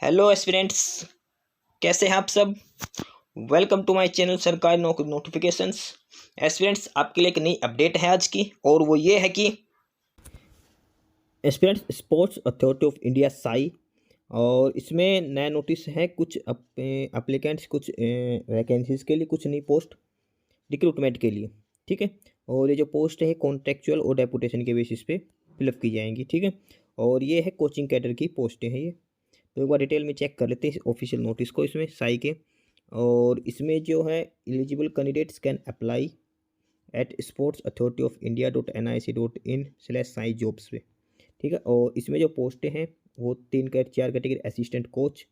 Hello aspirants, कैसे हैं आप सब। वेलकम टू माय चैनल सरकारी नोटिफिकेशंस। एस्पिरेंट्स, आपके लिए एक नई अपडेट है आज की, और वो ये है कि aspirants sports authority of India Sai, और इसमें नया नोटिस है। कुछ अप्लीकेंट्स, कुछ वैकेंसीज के लिए, कुछ नई पोस्ट रिक्रूटमेंट के लिए, ठीक है। और ये जो पोस्ट है कॉन्ट्रेक्चुअल और डेपुटेशन के बेसिस पे फिलअप की जाएंगी, ठीक है। और ये है कोचिंग कैडर की पोस्टें हैं ये। तो एक बार डिटेल में चेक कर लेते हैं ऑफिशियल नोटिस को इसमें साई के। और इसमें जो है eligible candidates can apply at sports authority of India .nic.in/साई जॉब्स पे, ठीक है। और इसमें जो पोस्टें हैं वो चार category: assistant coach,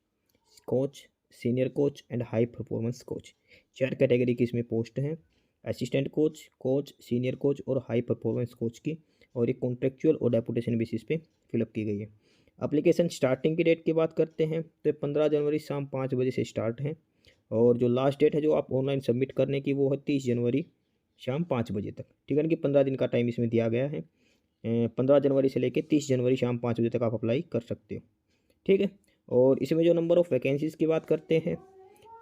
coach, senior coach and high performance coach. चार कैटेगरी की इसमें पोस्ट हैं: assistant coach, coach, senior coach और हाई परफॉर्मेंस कोच की। और एक कॉन्ट्रेक्चुअल और डेपुटेशन बेसिस पे फिलअप की गई है। एप्लीकेशन स्टार्टिंग की डेट की बात करते हैं तो 15 जनवरी शाम 5 बजे से स्टार्ट है। और जो लास्ट डेट है जो आप ऑनलाइन सबमिट करने की वो है 30 जनवरी शाम 5 बजे तक, ठीक है। कि 15 दिन का टाइम इसमें दिया गया है। 15 जनवरी से लेकर 30 जनवरी शाम 5 बजे तक आप अप्लाई कर सकते हो, ठीक है। और इसमें जो नंबर ऑफ़ वैकेंसीज़ की बात करते हैं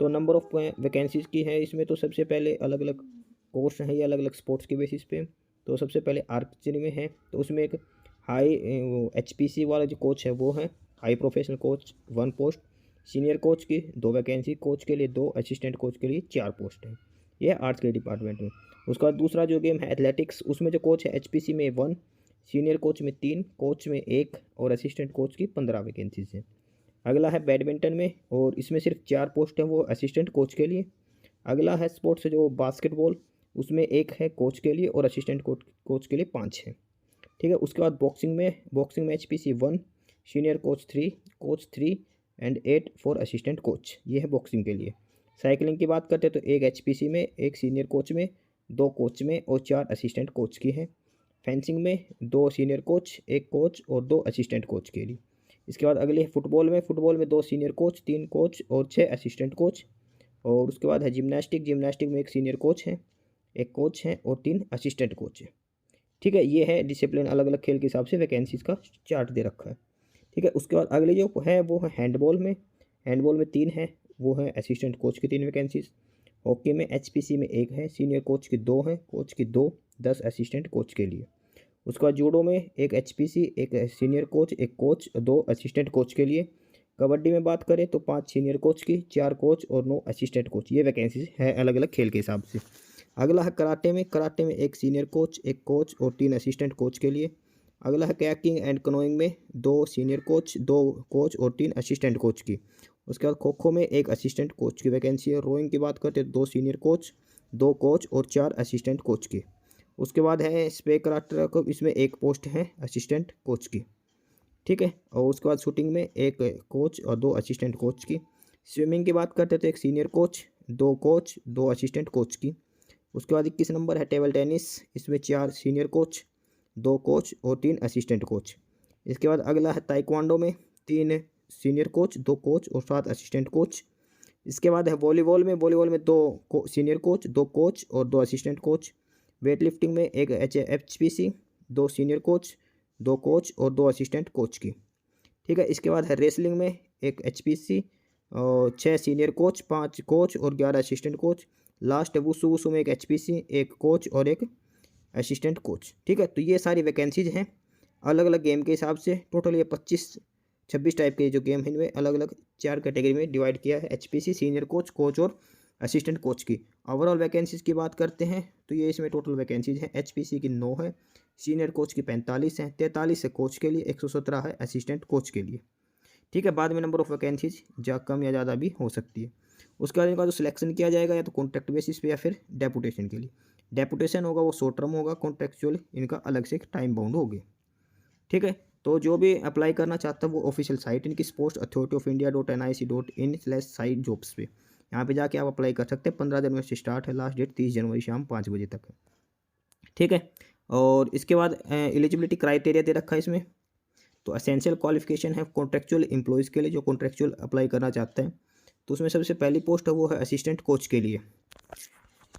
तो नंबर ऑफ़ वैकेंसीज़ की है इसमें। तो सबसे पहले अलग अलग कोर्स हैं ये, अलग अलग स्पोर्ट्स के बेसिस पे। तो सबसे पहले आर्चरी में है, तो उसमें एक हाई HPC वाला जो कोच है वो है high professional coach 1 post. Senior coach की 2 वैकेंसी, कोच के लिए 2, असिस्टेंट कोच के लिए 4 पोस्ट है। ये आर्ट्स के डिपार्टमेंट में। उसका बाद दूसरा जो गेम है एथलेटिक्स, उसमें जो कोच है HPC में 1, सीनियर कोच में 3, कोच में 1 और असिस्टेंट कोच की 15 वैकेंसीज हैं। अगला है बैडमिंटन में, और इसमें सिर्फ 4 पोस्ट हैं वो असिस्टेंट कोच के लिए। अगला है स्पोर्ट्स जो बास्केटबॉल, उसमें 1 है कोच के लिए और असिस्टेंट कोच के लिए 5 है, ठीक है। उसके बाद बॉक्सिंग में HPC 1, senior coach 3, coach 3 and 8 for assistant coach. ये है बॉक्सिंग के लिए। साइकिलिंग की बात करते हैं तो 1 HPC में, 1 सीनियर कोच में, 2 कोच में और 4 असिस्टेंट कोच की है। फेंसिंग में 2 सीनियर कोच, 1 कोच और 2 असिस्टेंट कोच के लिए। इसके बाद अगले है फुटबॉल में 2 सीनियर कोच, 3 कोच और 6 असिस्टेंट कोच। और उसके बाद है जिम्नास्टिक में 1 सीनियर कोच है, 1 कोच है और 3 असिस्टेंट कोच है, ठीक है। ये है डिसिप्लिन, अलग अलग खेल के हिसाब से वैकेंसीज का चार्ट दे रखा है, ठीक है। उसके बाद अगले जो है वो है हैंडबॉल में 3 है, वो है असिस्टेंट कोच की 3 वैकेंसीज। हॉकी में HPC में 1 है, सीनियर कोच की 2 है, कोच की 2, 10 असिस्टेंट कोच के लिए। उसके बाद जूडो में 1 HPC, 1 senior coach, 1 coach, 2 assistant coach के लिए। कबड्डी में बात करें तो 5 सीनियर कोच की, 4 कोच और 9 असिस्टेंट कोच। ये वैकेंसीज है अलग अलग खेल के हिसाब से। अगला है कराटे में 1 सीनियर कोच, 1 कोच और 3 असिस्टेंट कोच के लिए। अगला है कयाकिंग एंड कनोइंग में 2 सीनियर कोच, 2 कोच और 3 असिस्टेंट कोच की। उसके बाद खो खो में 1 असिस्टेंट कोच की वैकेंसी है। रोइंग की बात करते हैं 2 सीनियर कोच, 2 कोच और 4 असिस्टेंट कोच की। उसके बाद है स्पे कराटे को, इसमें 1 पोस्ट है असिस्टेंट कोच की, ठीक है। और उसके बाद शूटिंग में 1 कोच और 2 असिस्टेंट कोच की। स्विमिंग की बात करते हैं तो 1 senior coach, 2 coach, 2 assistant coach की। उसके बाद 21 नंबर है टेबल टेनिस, इसमें 4 सीनियर कोच, 2 कोच और 3 असिस्टेंट कोच। इसके बाद अगला है ताइक्वांडो में 3 सीनियर कोच, 2 कोच और 7 असिस्टेंट कोच। इसके बाद है वॉलीबॉल में 2 सीनियर कोच, 2 कोच और 2 असिस्टेंट कोच। वेट लिफ्टिंग में 1 HPC, 2 सीनियर कोच, 2 कोच और 2 असिस्टेंट कोच की, ठीक है। इसके बाद है रेसलिंग में 1 HPC और 6 सीनियर कोच, 5 कोच और 11 असिस्टेंट कोच। लास्ट है वुसु में 1 HPC, 1 कोच और 1 असिस्टेंट कोच, ठीक है। तो ये सारी वैकेंसीज हैं अलग अलग गेम के हिसाब से। टोटल ये 25-26 टाइप के जो गेम हैं इनमें अलग अलग 4 कैटेगरी में डिवाइड किया है। HPC, सीनियर कोच, कोच और असिस्टेंट कोच की। ओवरऑल वैकेंसीज की बात करते हैं तो ये इसमें टोटल वैकेंसीज हैं। HPC की 9 है, सीनियर कोच की 45 है, 43 है कोच के लिए, 117 है असिस्टेंट कोच के लिए, ठीक है। बाद में नंबर ऑफ वैकेंसीज कम या ज़्यादा भी हो सकती है। उसके बाद इनका जो सिलेक्शन किया जाएगा या तो कॉन्ट्रैक्ट बेसिस पे या फिर डेपुटेशन के लिए। डेपुटेशन होगा वो शॉर्ट टर्म होगा, कॉन्ट्रैक्चुअल इनका अलग से टाइम बाउंड होगी, ठीक है। तो जो भी अप्लाई करना चाहता है वो ऑफिशियल साइट इनकी स्पोर्ट्स अथॉरिटी ऑफ इंडिया .nic.in/साइट जॉब्स पे, यहाँ पे जाके आप अप्लाई कर सकते हैं। 15 जनवरी से स्टार्ट है, लास्ट डेट 30 जनवरी शाम 5 बजे तक है, ठीक है। और इसके बाद एलिजिबिलिटी क्राइटेरिया दे रखा है इसमें। तो एसेंशियल क्वालिफिकेशन है कॉन्ट्रेक्चुअल एम्प्लॉयज़ के लिए जो कॉन्ट्रेक्चुअल अप्लाई करना चाहते हैं। तो उसमें सबसे पहली पोस्ट है वो है असिस्टेंट कोच के लिए।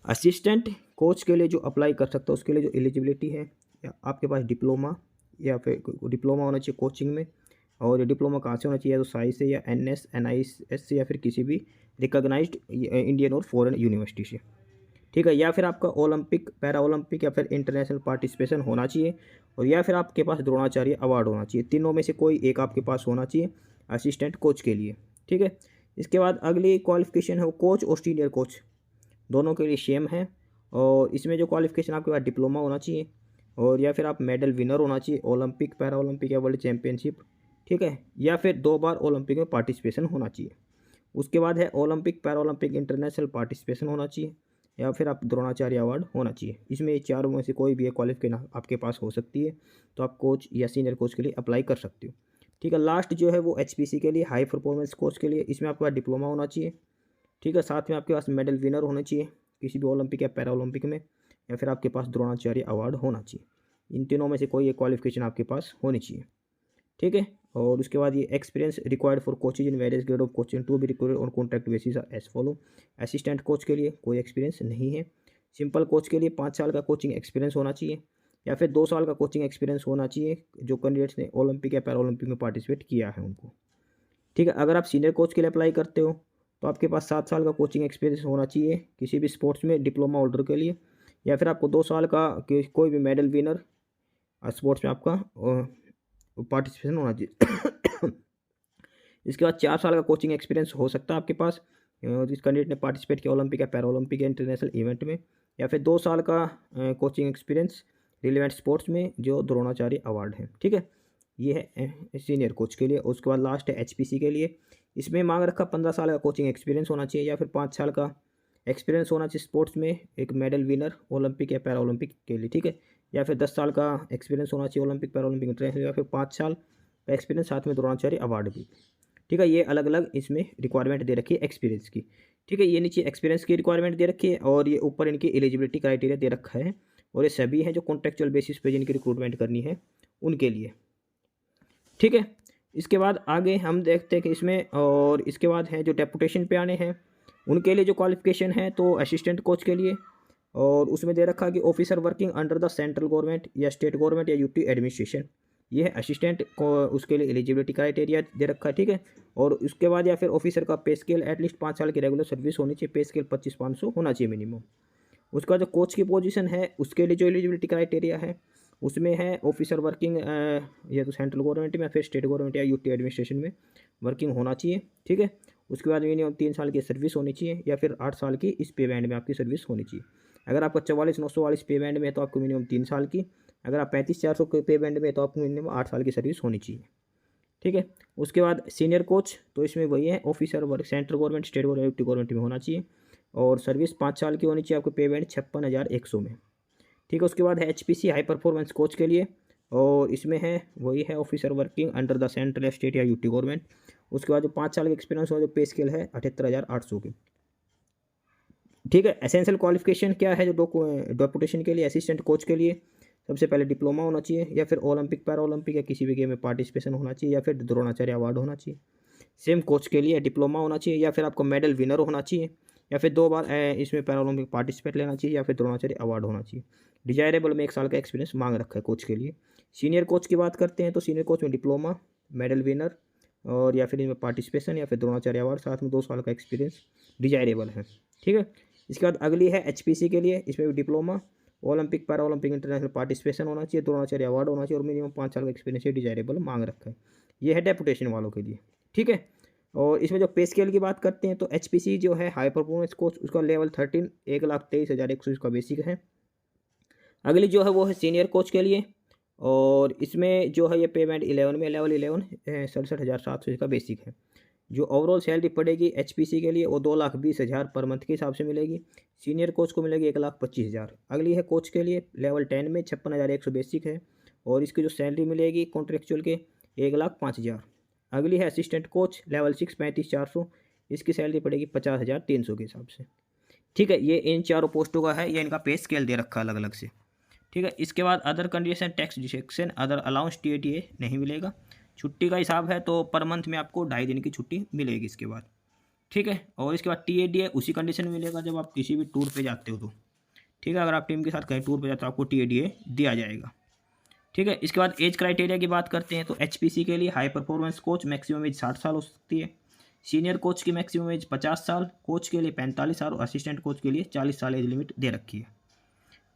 असिस्टेंट कोच के लिए जो अप्लाई कर सकता है उसके लिए जो एलिजिबिलिटी है, या आपके पास डिप्लोमा या फिर डिप्लोमा होना चाहिए कोचिंग में, और डिप्लोमा कहाँ से होना चाहिए, तो साई से या NS NIS से या फिर किसी भी रिकॉग्नाइज्ड इंडियन और फॉरेन यूनिवर्सिटी से, ठीक है। या फिर आपका ओलंपिक, पैरा ओलंपिक या फिर इंटरनेशनल पार्टिसिपेशन होना चाहिए, और या फिर आपके पास द्रोणाचार्य अवार्ड होना चाहिए। तीनों में से कोई एक आपके पास होना चाहिए असिस्टेंट कोच के लिए, ठीक है। इसके बाद अगली क्वालिफिकेशन है वो कोच और सीनियर कोच दोनों के लिए सेम है, और इसमें जो क्वालिफिकेशन आपके पास डिप्लोमा होना चाहिए, और या फिर आप मेडल विनर होना चाहिए ओलंपिक, पैरा ओलंपिक या वर्ल्ड चैंपियनशिप, ठीक है, या फिर 2 बार ओलंपिक में पार्टिसिपेशन होना चाहिए। उसके बाद है Olympic, para Olympic, international participation होना चाहिए, या फिर आप द्रोणाचार्य अवार्ड होना चाहिए। इसमें ये चारों में से कोई भी एक क्वालिफिकेशन आपके पास हो सकती है, तो आप कोच या सीनियर कोच के लिए अप्लाई कर सकते हो, ठीक है। लास्ट जो है वो HPC के लिए, हाई परफॉर्मेंस कोच के लिए, इसमें आपके पास डिप्लोमा होना चाहिए, ठीक है। साथ में आपके पास मेडल विनर होना चाहिए किसी भी ओलंपिक या पैरा ओलंपिक में, या फिर आपके पास द्रोणाचार्य अवार्ड होना चाहिए। इन तीनों में से कोई एक क्वालिफिकेशन आपके पास होनी चाहिए, ठीक है। और उसके बाद ये experience required for coaches in various grade of coaching to be required on contract basis as follow. Assistant coach के लिए कोई एक्सपीरियंस नहीं है। सिंपल कोच के लिए 5 साल का कोचिंग एक्सपीरियंस होना चाहिए, या फिर 2 साल का कोचिंग एक्सपीरियंस होना चाहिए जो कैंडिडेट्स ने ओलंपिक या पैरा ओलंपिक में पार्टिसिपेट किया है उनको, ठीक है। अगर आप सीनियर कोच के लिए अप्लाई करते हो तो आपके पास 7 साल का कोचिंग एक्सपीरियंस होना चाहिए किसी भी स्पोर्ट्स में डिप्लोमा होल्डर के लिए, या फिर आपको 2 साल का कोई भी मेडल विनर स्पोर्ट्स में आपका पार्टिसिपेशन होना चाहिए। इसके बाद 4 साल का कोचिंग एक्सपीरियंस हो सकता है आपके पास जिस कैंडिडेट ने पार्टिसिपेट किया ओलंपिक या पैरा ओलंपिक या इंटरनेशनल इवेंट में, या फिर 2 साल का कोचिंग एक्सपीरियंस रिलेवेंट स्पोर्ट्स में जो द्रोणाचार्य अवार्ड है, ठीक है। ये है सीनियर कोच के लिए। उसके बाद लास्ट है HPC के लिए। इसमें मांग रखा 15 साल का कोचिंग एक्सपीरियंस होना चाहिए, या फिर 5 साल का एक्सपीरियंस होना चाहिए स्पोर्ट्स में, एक मेडल विनर ओलंपिक या पैरा ओलंपिक के लिए, ठीक है। या फिर 10 साल का एक्सपीरियंस होना चाहिए ओलंपिक, पैरा ओलंपिक, इंटरनेशनल, या फिर 5 साल का एक्सपीरियंस साथ में द्रोणाचार्य अवार्ड भी, ठीक है। ये अलग अलग इसमें रिक्वायरमेंट दे रखी है एक्सपीरियंस की, ठीक है। ये नीचे एक्सपीरियंस की रिक्वायरमेंट दे रखी है, और ये ऊपर इनकी एलिजिबिलिटी क्राइटेरिया दे रखा है, और ये सभी हैं जो कॉन्ट्रेक्चुअल बेसिस पे जिनकी रिक्रूटमेंट करनी है उनके लिए, ठीक है। इसके बाद आगे हम देखते हैं कि इसमें, और इसके बाद है जो डेपुटेशन पे आने हैं उनके लिए जो क्वालिफिकेशन है, तो असिस्टेंट कोच के लिए, और उसमें दे रखा है कि officer working under the central government या स्टेट गवर्नमेंट या UT एडमिनिस्ट्रेशन, ये है असिस्टेंट को, उसके लिए एलिजिबिलिटी क्राइटेरिया दे रखा है, ठीक है। और उसके बाद या फिर ऑफिसर का पे स्केल एटलीस्ट 5 साल की रेगुलर सर्विस होनी चाहिए, पे स्केल 25,500 होना चाहिए मिनिमम। उसका जो कोच की पोजीशन है उसके लिए जो एलिजिबिलिटी क्राइटेरिया है उसमें है ऑफिसर वर्किंग या तो सेंट्रल गवर्नमेंट में या फिर स्टेट गवर्नमेंट या UT एडमिनिस्ट्रेशन में वर्किंग होना चाहिए, ठीक है। उसके बाद मिनिमम 3 साल की सर्विस होनी चाहिए, या फिर 8 साल की इस पे बैंड में आपकी सर्विस होनी चाहिए। अगर आपका 44,944 पे बैंड में है तो आपको मिनिमम 3 साल की, अगर आप 35,400 के पे बैंड में है तो आपको मिनिमम 8 साल की सर्विस होनी चाहिए, ठीक है। उसके बाद सीनियर कोच, तो इसमें वही है officer work central government, state government, UT government में होना चाहिए, और सर्विस 5 साल की होनी चाहिए, आपको पे बैंड 56,100 में, ठीक है। उसके बाद है HPC हाई परफॉर्मेंस कोच के लिए, और इसमें है वही है officer working under the central, state या UT गवर्नमेंट। उसके बाद जो 5 साल का एक्सपीरियंस हो, जो पे स्केल है 78,800 की, ठीक है। एसेंशियल क्वालिफिकेशन क्या है जो डेपुटेशन के लिए असिस्टेंट कोच के लिए, सबसे पहले डिप्लोमा होना चाहिए, या फिर ओलंपिक, पैरा ओलंपिक या किसी भी गेम में पार्टिसिपेशन होना चाहिए, या फिर द्रोणाचार्य अवार्ड होना चाहिए। सेम कोच के लिए डिप्लोमा होना चाहिए, या फिर आपको मेडल विनर होना चाहिए, या फिर 2 बार इसमें पैरा ओलंपिक पार्टिसिपेट लेना चाहिए, या फिर द्रोणाचार्य अवार्ड होना चाहिए। डिजायरेबल में 1 साल का एक्सपीरियंस मांग रखा है कोच के लिए। सीनियर कोच की बात करते हैं तो सीनियर कोच में डिप्लोमा, मेडल विनर, और या फिर इनमें पार्टिसिपेशन या फिर द्रोणाचार्य अवार्ड, साथ में 2 साल का एक्सपीरियंस डिजायरेबल है, ठीक है। इसके बाद अगली है HPC के लिए। इसमें भी diploma, Olympic, para Olympic, international participation होना चाहिए, द्रोणाचार्य अवार्ड होना चाहिए, और मिनिमम 5 साल का एक्सपीरियंस है डिजायरेबल मांग रखा है। ये है डेपुटेशन वालों के लिए, ठीक है। और इसमें जो पे स्केल की बात करते हैं तो HPC जो है हाई परफॉर्मेंस कोच, उसका लेवल 13 1,23,100 इसका बेसिक है। अगली जो है वो है सीनियर कोच के लिए, और इसमें जो है ये पेमेंट 11 में, लेवल 11 67,700 इसका बेसिक है। जो ओवरऑल सैलरी पड़ेगी HPC के लिए वो 2,20,000 पर मंथ के हिसाब से मिलेगी। सीनियर कोच को मिलेगी 1,25,000। अगली है कोच के लिए लेवल 10 में 56,100 बेसिक है, और इसकी जो सैलरी मिलेगी कॉन्ट्रेक्चुअल के 1,05,000। अगली है असिस्टेंट कोच लेवल 6 35,400, इसकी सैलरी पड़ेगी 50,300 के हिसाब से, ठीक है। ये इन चारों पोस्टों का है, ये इनका पे स्केल दे रखा है अलग अलग से, ठीक है। इसके बाद other condition tax deduction other allowance TATA नहीं मिलेगा। छुट्टी का हिसाब है तो पर मंथ में आपको 2.5 दिन की छुट्टी मिलेगी इसके बाद, ठीक है। और इसके बाद TADA उसी कंडीशन में मिलेगा जब आप किसी भी टूर पे जाते हो तो, ठीक है। अगर आप टीम के साथ कहीं टूर पे जाते हो आपको TADA दिया जाएगा, ठीक है। इसके बाद एज क्राइटेरिया की बात करते हैं तो HPC के लिए high performance coach maximum age 60 साल हो सकती है। सीनियर कोच की मैक्सिमम एज 50 साल, कोच के लिए 45 साल और असिस्टेंट कोच के लिए 40 साल एज लिमिट दे रखी है।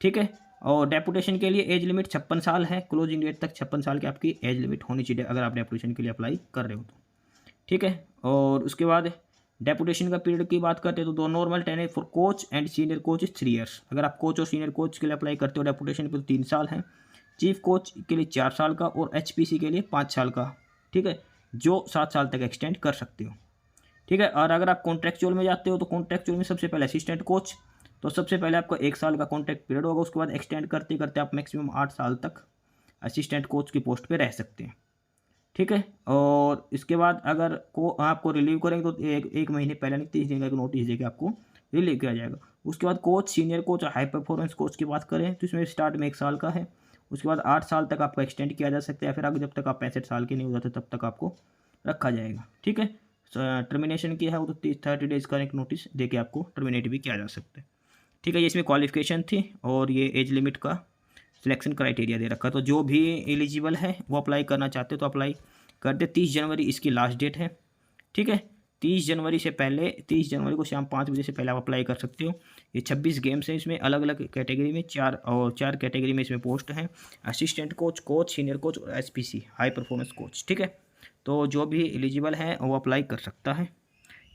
ठीक है। और डेपुटेशन के लिए एज लिमिट 56 साल है। क्लोजिंग डेट तक 56 साल की आपकी एज लिमिट होनी चाहिए अगर आप डेपुटेशन के लिए अप्लाई कर रहे हो तो। ठीक है। और उसके बाद डेपुटेशन का पीरियड की बात करते हैं तो दो normal tenure for coach and senior coach is 3 years. अगर आप कोच और सीनियर कोच के लिए अप्लाई करते हो डेपुटेशन पे तो 3 साल है। चीफ कोच के लिए 4 साल का और HPC के लिए 5 साल का। ठीक है, जो 7 साल तक एक्सटेंड कर सकते हो। ठीक है। और अगर आप कॉन्ट्रेक्चुअल में जाते हो तो कॉन्ट्रेक्चुअल में सबसे पहले असिस्टेंट कोच, तो सबसे पहले आपको 1 साल का कॉन्ट्रैक्ट पीरियड होगा, उसके बाद एक्सटेंड करते करते आप मैक्सिमम 8 साल तक असिस्टेंट कोच की पोस्ट पे रह सकते हैं। ठीक है। और इसके बाद अगर आपको रिलीव करेंगे तो एक महीने पहले नहीं 30 दिन का नोटिस देकर आपको रिलीव किया जाएगा। उसके बाद कोच, सीनियर कोच और हाई परफॉर्मेंस कोच की बात करें तो इसमें स्टार्ट में 1 साल का है, उसके बाद 8 साल तक आपको एक्सटेंड किया जा सकता है, फिर आगे जब तक आप 65 साल के नहीं हो जाते तब तक आपको रखा जाएगा। ठीक है। टर्मिनेशन किया है वो तो 30 डेज का एक नोटिस दे के आपको टर्मिनेट भी किया जा सकता है। ठीक है। ये इसमें क्वालिफिकेशन थी और ये एज लिमिट का सिलेक्शन क्राइटेरिया दे रखा है। तो जो भी एलिजिबल है वो अप्लाई करना चाहते हो तो अप्लाई कर दे। 30 जनवरी इसकी लास्ट डेट है। ठीक है। 30 जनवरी से पहले, 30 जनवरी को शाम 5 बजे से पहले आप अप्लाई कर सकते हो। ये 26 गेम्स हैं इसमें, अलग अलग कैटेगरी में 4 कैटेगरी में इसमें पोस्ट हैं। Assistant coach, coach, senior coach और HPC हाई परफॉर्मेंस कोच। ठीक है। तो जो भी एलिजिबल है वो अप्लाई कर सकता है।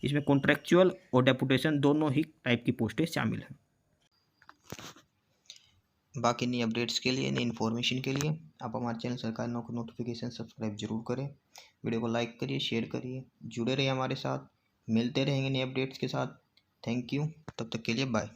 इसमें कॉन्ट्रेक्चुअल और डेपुटेशन दोनों ही टाइप की पोस्टें शामिल हैं। बाकी नई अपडेट्स के लिए, नई इन्फॉर्मेशन के लिए आप हमारे चैनल सरकारी नौकरी नोटिफिकेशन सब्सक्राइब जरूर करें। वीडियो को लाइक करिए, शेयर करिए, जुड़े रहिए हमारे साथ। मिलते रहेंगे नए अपडेट्स के साथ। Thank you. तब तक के लिए बाय।